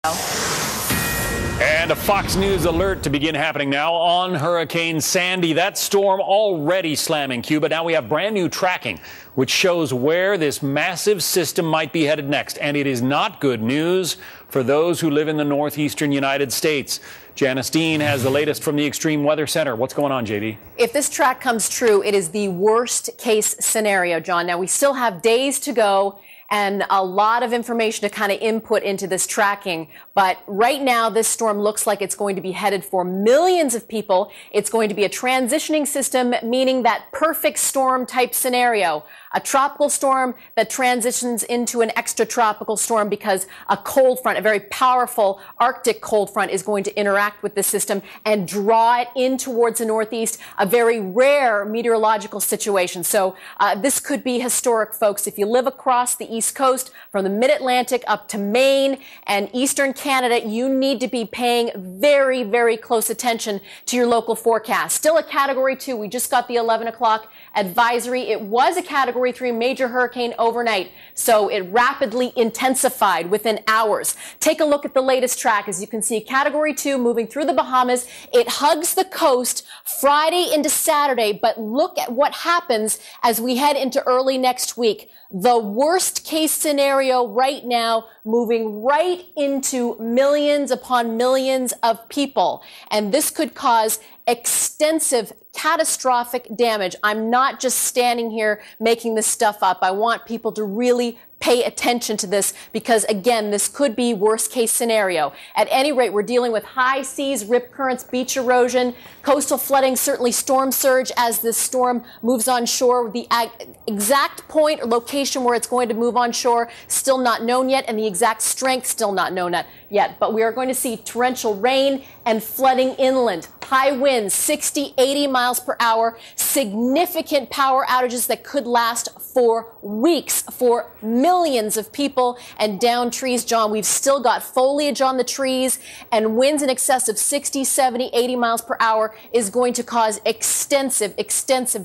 And a Fox News alert to begin happening now on Hurricane Sandy. That storm already slamming Cuba. Now we have brand new tracking, which shows where this massive system might be headed next. And it is not good news for those who live in the northeastern United States. Janice Dean has the latest from the Extreme Weather Center. What's going on, JD? If this track comes true, it is the worst case scenario, John. Now, we still have days to go and a lot of information to kind of input into this tracking. But right now, this storm looks like it's going to be headed for millions of people. It's going to be a transitioning system, meaning that perfect storm type scenario. A tropical storm that transitions into an extratropical storm because a cold front, a very powerful Arctic cold front, is going to interact with the system and draw it in towards the northeast, a very rare meteorological situation. So this could be historic, folks. If you live across the East Coast, from the mid-Atlantic up to Maine and eastern Canada, you need to be paying very, very close attention to your local forecast. Still a Category 2. We just got the 11 o'clock advisory. It was a Category 3 major hurricane overnight, so it rapidly intensified within hours. Take a look at the latest track. As you can see, Category 2 moving through the Bahamas. It hugs the coast Friday into Saturday, but look at what happens as we head into early next week. The worst case scenario right now, moving right into millions upon millions of people. And this could cause extensive, catastrophic damage. I'm not just standing here making this stuff up. I want people to really pay attention to this because, again, this could be worst case scenario. At any rate, we're dealing with high seas, rip currents, beach erosion, coastal flooding, certainly storm surge as this storm moves on shore. The exact point or location where it's going to move on shore still not known yet, and the exact strength still not known yet. But we are going to see torrential rain and flooding inland. High winds, 60, 80 miles per hour, significant power outages that could last for weeks for millions of people, and down trees, John. We've still got foliage on the trees, and winds in excess of 60, 70, 80 miles per hour is going to cause extensive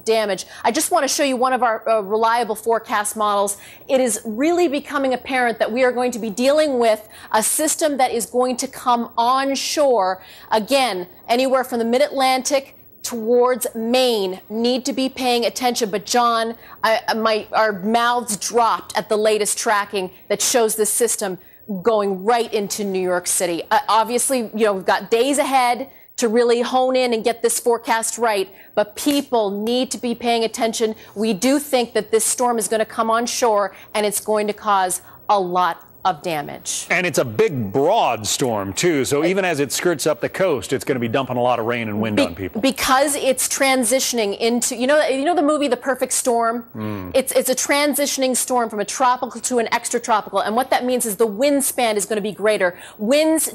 damage. I just want to show you one of our reliable forecast models. It is really becoming apparent that we are going to be dealing with a system that is going to come onshore, again, anywhere from the mid-Atlantic towards Maine. Need to be paying attention. But John, our mouths dropped at the latest tracking that shows this system going right into New York City. Obviously, we've got days ahead to really hone in and get this forecast right, but people need to be paying attention. We do think that this storm is going to come on shore, and it's going to cause a lot of damage. And it's a big, broad storm, too. So even as it skirts up the coast, it's going to be dumping a lot of rain and wind on people. Because it's transitioning into, you know the movie The Perfect Storm? It's a transitioning storm from a tropical to an extratropical. And what that means is the wind span is going to be greater.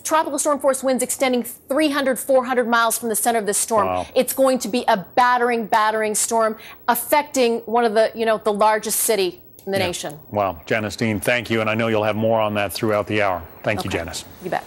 Tropical storm force winds extending 300, 400 miles from the center of this storm. Wow. It's going to be a battering storm affecting one of the largest city in the nation. Wow. Janice Dean, thank you. And I know you'll have more on that throughout the hour. Thank you, Janice. You bet.